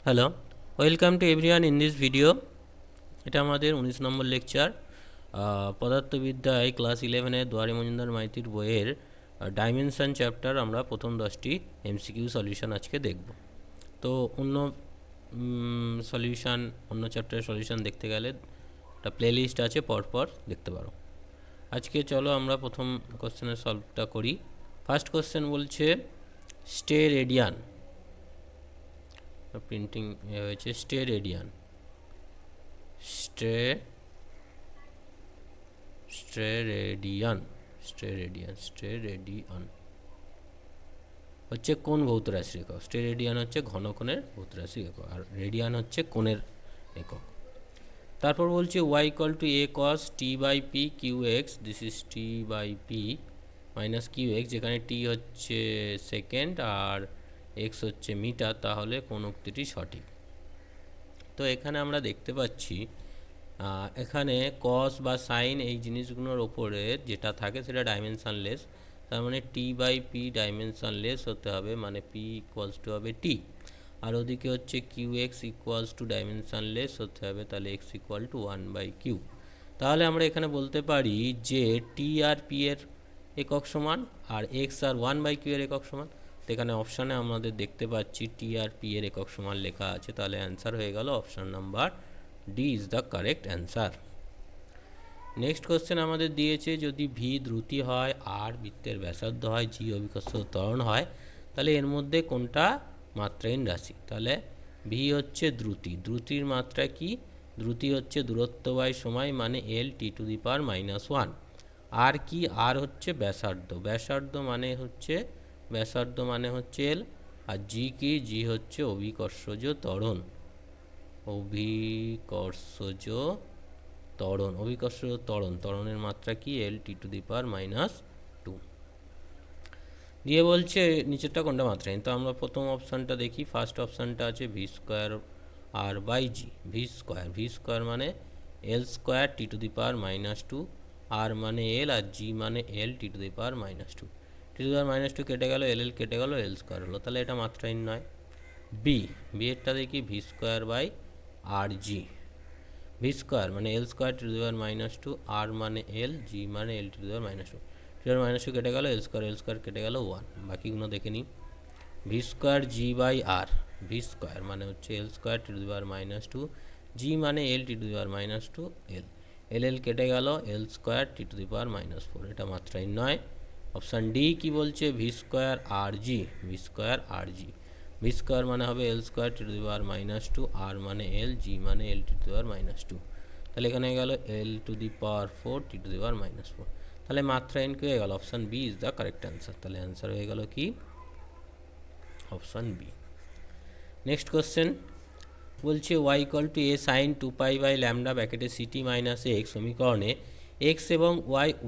Hello, welcome to everyone in this video. এটা আমাদের 19 নম্বর lecture পদার্থবিদ্যায় class 11-এর দুয়ারে মজুমদার মাইতির বইয়ের ডাইমেনশন চ্যাপ্টার। আমরা প্রথম 10টি এমসিকিউ সলিউশন আজকে দেখব। তো অন্য সলিউশন, অন্য চ্যাপ্টারের সলিউশন দেখতে গেলে একটা প্লেলিস্ট আছে, পরপর দেখতে পারো। আজকে চলো আমরা প্রথম কোশ্চেনের সলভটা করি। ফার্স্ট কোশ্চেন বলছে স্টে রেডিয়ান, প্রিন্টিং হয়েছে স্টে রেডিয়ান, স্টেরেডিয়ান হচ্ছে কোন ভৌত রাশির একক? স্টেরেডিয়ান হচ্ছে ঘনকোণের ভৌত রাশির একক, আর রেডিয়ান হচ্ছে কোণের একক। তারপর বলছে y equal to a cos t by P Q X, this is t by P minus Q X, যেখানে t হচ্ছে সেকেন্ড আর x হচ্ছে মিটার, তাহলে কোন উক্তিটি সঠিক? তো এখানে আমরা দেখতে পাচ্ছি এখানে কস বা সাইন এই জিনিসগুলোর ওপরে যেটা থাকে সেটা ডাইমেনশনলেস, তার মানে টি বাই পি ডাইমেনশনলেস হতে হবে, মানে পি ইকুয়ালস টু হবে টি। আর ওদিকে হচ্ছে Q X equals to dimensionless হতে হবে, তাহলে এক্স ইকুয়াল টু 1/কিউ। তাহলে আমরা এখানে বলতে পারি যে টি আর পি এর একক সমান, আর এক্স আর 1/কিউ এর একক সমান। তো এখানে অপশানে আমাদের দেখতে পাচ্ছি টি আর পি এর একক সমান লেখা আছে, তাহলে অ্যান্সার হয়ে গেল option number D is the correct answer. Next question আমাদের দিয়েছে যদি ভি দ্রুতি হয়, আর বৃত্তের ব্যাসার্ধ হয়, জি অভিকর্ষ ত্বরণ হয়, তাহলে এর মধ্যে কোনটা মাত্রাহীন রাশি? তাহলে ভি হচ্ছে দ্রুতি, দ্রুতির মাত্রা কি? দ্রুতি হচ্ছে দূরত্ব বাই সময়, মানে এল টি টু দি পাওয়ার -1। আর কি? আর হচ্ছে ব্যাসার্ধ, ব্যাসার্ধ মানে হচ্ছে এল। আর জি কি? জি হচ্ছে অভিকর্ষজ ত্বরণ, অভিকর্ষজ ত্বরণের মাত্রা কি? এল টি টু দি পাওয়ার -2 দিয়ে বলছে নিচেরটা কোনটা মাত্রাহীন। তো আমরা প্রথম অপশানটা দেখি। ফার্স্ট অপশানটা আছে V square R by G. V square মানে L square T to the power -2, আর মানে এল, আর জি মানে এল টি to the power -2। T to the power -2 কেটে গেল, এল কেটে গেল, এল স্কোয়ার হলো, তাহলে এটা মাত্রাহীন নয়। বি এরটা দেখি, V square by R G. V square মানে L square T to the power -2, আর মানে এল, জি মানে এল টি to the power -2। T to the power -2 কেটে গেল, এল স্কোয়ার কেটে গেল 1, বাকিগুলো দেখে নিই। V square G by R, V square মানে হচ্ছে এল square T to the power -2, জি মানে এল টি টু দি পাওয়ার -2, এল কেটে গেল, এল স্কোয়ার টি টু দি পাওয়ার -4, এটা মাত্রাহীন নয়। অপশান ডি কি বলছে? ভি স্কোয়ার আর জি, ভি স্কোয়ার মানে হবে এল square T to the power -2, আর মানে এল, জি মানে এল টি টু দি পাওয়ার -2, তাহলে এখানে গেল L two the power 4 T to the পাওয়ার -4, তাহলে মাত্রাহীন কি হয়ে গেল? Option B is the correct answer. তাহলে অ্যান্সার হয়ে গেল কি? Option B. নেক্সট কোশ্চেন বলছে Y equal to A sine 2π by lambda ব্র্যাকেটে সিটি মাইনাস এক্স সমীকরণে এক্স এবং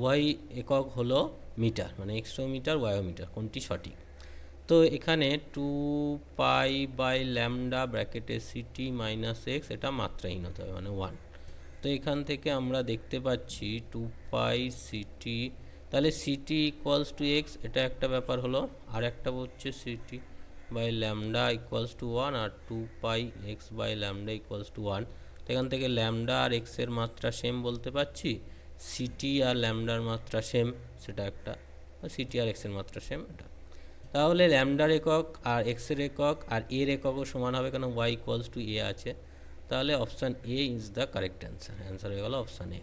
ওয়াই একক হলো মিটার, মানে এক্সও মিটার ওয়াইও মিটার, কোনটি সঠিক? তো এখানে 2π বাই ল্যামডা ব্র্যাকেটে সিটি মাইনাস এক্স, এটা মাত্রাহীন হতে হবে, মানে 1। তো এখান থেকে আমরা দেখতে পাচ্ছি 2π সিটি, তাহলে সিটি ইকুয়ালস টু এক্স, এটা একটা ব্যাপার হলো। আর একটা হচ্ছে CT by lambda equals to 1, আর 2π X by lambda equals to 1। তো এখান থেকে ল্যামডা আর এক্সের মাত্রা সেম বলতে পারছি, সিটি আর ল্যামডার মাত্রা সেম, সেটা একটা, সিটি আর এক্সের মাত্রা সেম, এটা। তাহলে ল্যামডার একক আর এক্সের একক আর এর এককও সমান হবে, কারণ ওয়াই ইকুয়ালস টু এ আছে। তাহলে option A is the correct answer. Answer হয়ে গেল অপশান এ।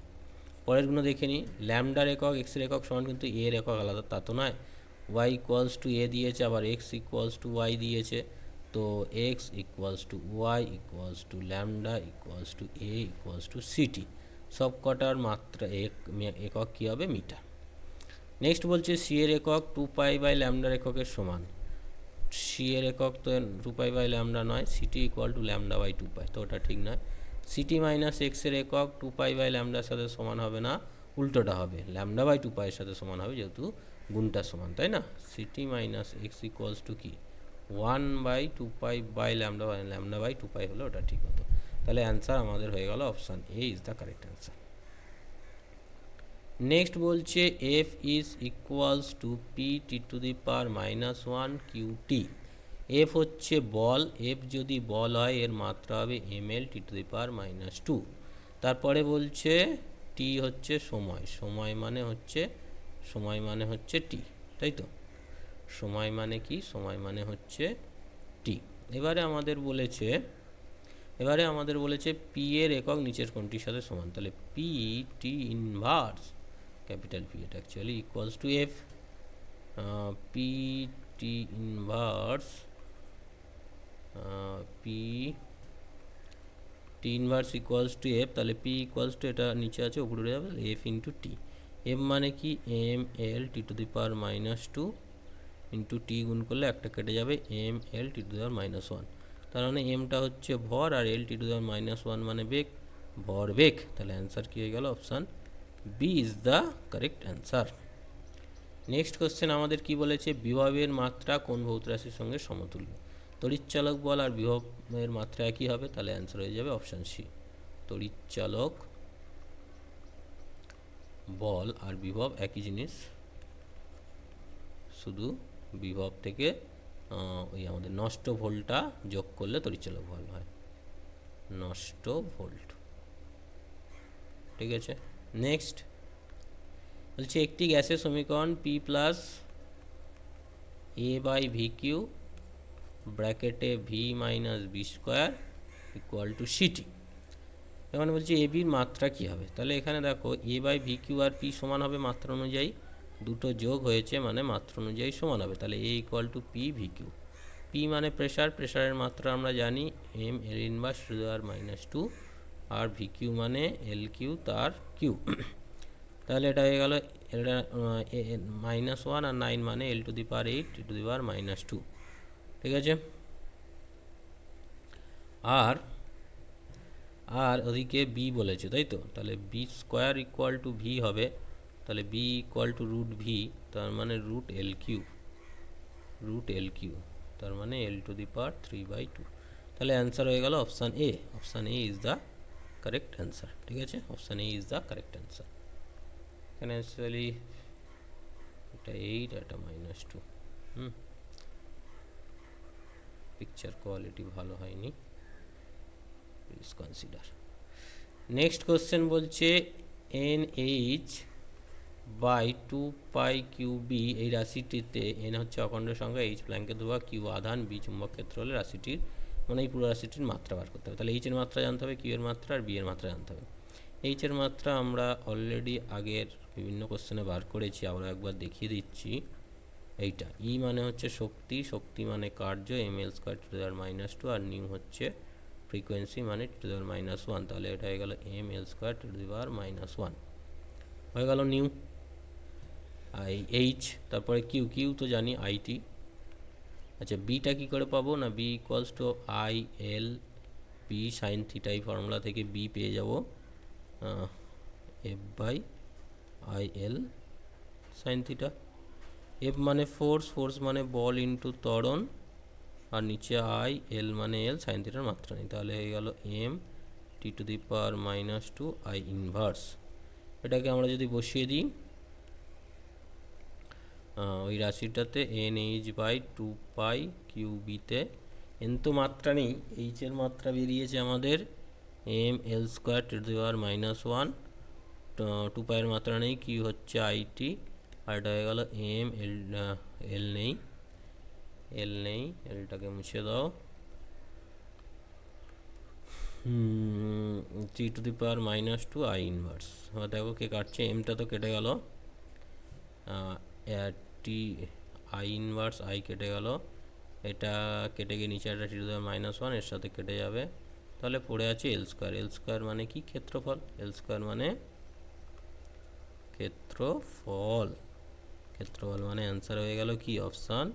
পরেরগুলো দেখে নিই। ল্যামডার একক এক্সের একক সমান, কিন্তু এর একক আলাদা, তা তো নয়। ওয়াই ইকুয়ালস টু এ দিয়েছে, আবার এক্স ইকুয়ালস টু ওয়াই দিয়েছে। তো X equals to Y equals to lambda equals to A equals to CT, সব কটার মাত্রা একক কী হবে? মিটার। নেক্সট বলছে সি এর একক 2π বাই ল্যামডার এককের সমান। সি এর একক তো 2π বাই ল্যামডা নয়, CT equal to lambda by 2π, তো ওটা ঠিক নয়। সিটি মাইনাস এক্সের একক 2π বাই ল্যামডার সাথে সমান হবে না, উল্টোটা হবে, ল্যামডা বাই 2π এর সাথে সমান হবে, যেহেতু গুণটা সমান, তাই না? City minus x equals two কি? 1/2π বাই ল্যামডা বাই 2π হলে ওটা ঠিক হতো। তাহলে অ্যান্সার আমাদের হয়ে গেল option A is the correct answer. Next বলছে F is equals to P T to the power -1 Q T. F হচ্ছে বল, এফ যদি বল হয় এর মাত্রা হবে ml (10⁻²). তারপরে বলছে টি হচ্ছে সময়, সময় মানে হচ্ছে টি, তাই তো? সময় মানে কি? সময় মানে হচ্ছে টি। এবারে আমাদের বলেছে পি এর একক নিচের কোনটির সাথে সমান, তাহলে P T inverse capital P, এটা actually equals to F. P T inverse P T inverse equals to F, তাহলে পি ইকুয়ালস টু, এটা নিচে আছে উপরে উঠে যাবে, এফ ইন্টু টি। এফ মানে কি ml (10⁻²) ইন্টু টি গুণ করলে একটা কেটে যাবে ml(10⁻1). তার মানে এমটা হচ্ছে ভর আর l(10⁻1) মানে বেগ, ভর বেগ। তাহলে অ্যান্সার কী হয়ে গেল? Option B is the correct answer. Next question আমাদের কি বলেছে? বিভবের মাত্রা কোন ভৌত রাশির সঙ্গে সমতুল্য? তড়িৎচালক বল আর বিভবের মাত্রা একই হবে, তাহলে অ্যান্সার হয়ে যাবে অপশান সি। তড়িৎচালক বল আর বিভব একই জিনিস, শুধু বিভব থেকে ওই আমাদের নষ্ট ভোল্টটা যোগ করলে তড়িৎচালক বল হয়, নষ্ট ভোল্ট। ঠিক আছে, নেক্সট বলছে একটি গ্যাসের সমীকরণ P plus A by V Q ব্র্যাকেটে V minus B square equal to CT. এখানে বলছে এ বির মাত্রা কী হবে? তাহলে এখানে দেখো এ বাই ভি কিউ আর পি সমান হবে মাত্রা অনুযায়ী, দুটো যোগ হয়েছে মানে মাত্রা অনুযায়ী সমান হবে, তাহলে A equal to P V Q. P মানে প্রেশার, প্রেশারের মাত্রা আমরা জানি এম এল ইনভার্স (10⁻²), আর ভি কিউ মানে এল কিউ তার কিউ। তাহলে এটা হয়ে গেল, এটা -1 আর 9 মানে l⁸ (10⁻8)(2). ঠিক আছে, আর ওদিকে বি বলেছে, তাই তো? তাহলে B square equal to V হবে, তাহলে বি ইকুয়াল টু √v, তার মানে √l কিউ, তার মানে l⁻3/2। তাহলে অ্যান্সার হয়ে গেল option A. Option A is the correct answer. ঠিক আছে, option A is the correct answer. এখানে অ্যাকচুয়ালি এটা 8, এটা -2। পিকচার কোয়ালিটি ভালো হয়নি, প্লিজ কনসিডার। নেক্সট কোশ্চেন বলছে NH/2πQB এই রাশিটিতে n হচ্ছে অখণ্ড সংখ্যা, H প্ল্যাঙ্কের ধ্রুবক, Q আধান, B চুম্বক ক্ষেত্র হলে রাশিটির মানে এই পুরো রাশিটির মাত্রা বার করতে হবে। তাহলে H এর মাত্রা জানতে হবে, Q এর মাত্রা আর B এর মাত্রা জানতে হবে। H এর মাত্রা আমরা অলরেডি আগের বিভিন্ন কোশ্চেনে বার করেছি, আবার একবার দেখিয়ে দিচ্ছি। এইটা E মানে হচ্ছে শক্তি, শক্তি মানে কার্য ml² (10⁻²), আর নিউ হচ্ছে ফ্রিকোয়েন্সি মানে 10⁻1। তাহলে এটা হয়ে গেল ml² (10⁻1) হয়ে গেল নিউ। এইচ, তারপরে কিউ, কিউ তো জানি আইটি। আচ্ছা, বিটা কী করে পাবো? না B equals to I L B sine theta, এই ফর্মুলা থেকে বি পেয়ে যাব F by I L sine theta. F মানে ফোর্স, ফোর্স মানে বল ইন্টু ত্বরণ, আর নিচে আই, এল মানে এল, সাইন থিটার মাত্রা নেই, তাহলে হয়ে গেল m(10⁻²) আই ইনভার্স। এটাকে আমরা যদি বসিয়ে দিই ওই রাশিটাতে NH/2πQB-তে, এন তো মাত্রা নেই, এইচ এর মাত্রা বেরিয়েছে আমাদের ml² (10⁻1), 2π এর মাত্রা নেই, কিউ হচ্ছে আইটি, আর এটা হয়ে গেল এম এল নেই, এলটাকে মুছে দাও, 10⁻2 আই ইনভার্স। দেখো কে কাটছে, এমটা তো কেটে গেল, টি আই ইনভার্স আই কেটে গেল, এটা কেটে গিয়ে নিচে একটা (10⁻1) এর সাথে কেটে যাবে, তাহলে পড়ে আছে L²। L² মানে কি? ক্ষেত্রফল। L² মানে ক্ষেত্রফল, ক্ষেত্রফল মানে অ্যান্সার হয়ে গেল কি? Option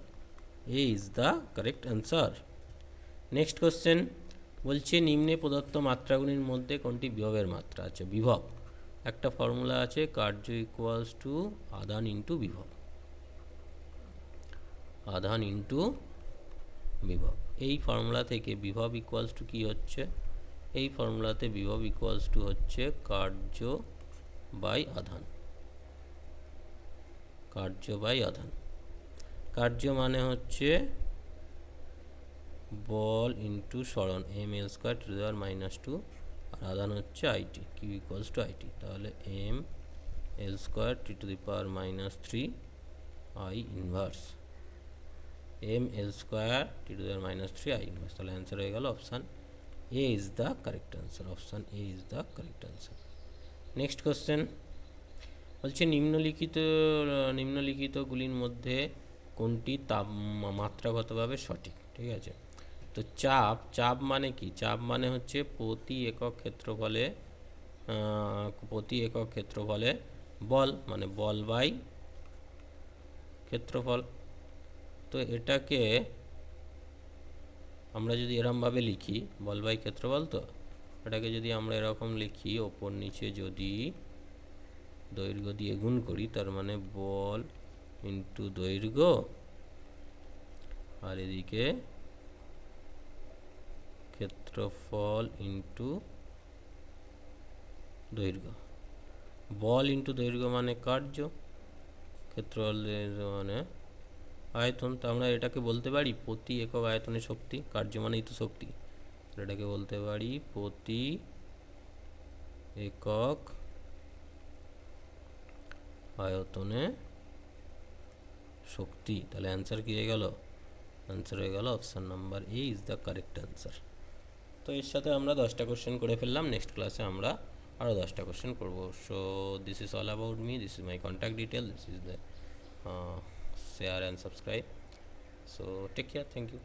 A is the correct answer. Next question বলছে নিম্নে প্রদত্ত মাত্রাগুলির মধ্যে কোনটি বিভবের মাত্রা? আছে বিভব, একটা ফর্মুলা আছে কার্য ইকুয়ালস টু আধান ইন্টু বিভব, আধান ইন্টু বিভব। এই ফর্মুলা থেকে বিভব ইকুয়ালস টু কী হচ্ছে? এই ফর্মুলাতে বিভব ইকুয়ালস টু হচ্ছে কার্য বাই আধান, কার্য বাই আধান। কার্য মানে হচ্ছে বল ইন্টু সরণ M L square to the power -2 আর আধান হচ্ছে IT, Q equals to IT. তাহলে M L square T to the power -3 I inverse, M L square T to the power -3 I inverse. তাহলে অ্যান্সার হয়ে গেল option A is the correct answer. Option A is the correct answer. Next question বলছে নিম্নলিখিতগুলির মধ্যে কোনটি মাত্রাগতভাবে সঠিক। ঠিক আছে, তো চাপ মানে কি? চাপ মানে হচ্ছে প্রতি একক ক্ষেত্রফলে বল, মানে বল বাই ক্ষেত্রফল। তো এটাকে আমরা যদি এরমভাবে লিখি, বল বাই ক্ষেত্রফল, তো এটাকে যদি আমরা এরকম লিখি, ওপর নিচে যদি দৈর্ঘ্য দিয়ে গুণ করি, তার মানে বল ইন্টু দৈর্ঘ্য আর এদিকে ক্ষেত্রফল ইন্টু দৈর্ঘ্য। বল ইন্টু দৈর্ঘ্য মানে কার্য, ক্ষেত্রফল মানে আয়তন। তো আমরা এটাকে বলতে পারি প্রতি একক আয়তনে শক্তি, কার্য মানেই তো শক্তি। এটাকে বলতে পারি প্রতি একক আয়তনে শক্তি। তাহলে অ্যান্সার কি হয়ে গেল? অ্যান্সার হয়ে গেল option number A is the correct answer. তো এর সাথে আমরা 10টা কোশ্চেন করে ফেললাম। নেক্সট ক্লাসে আমরা আরও 10টা কোশ্চেন করব। So this is all about me, this is my contact detail, this is the share and subscribe. So take care, thank you.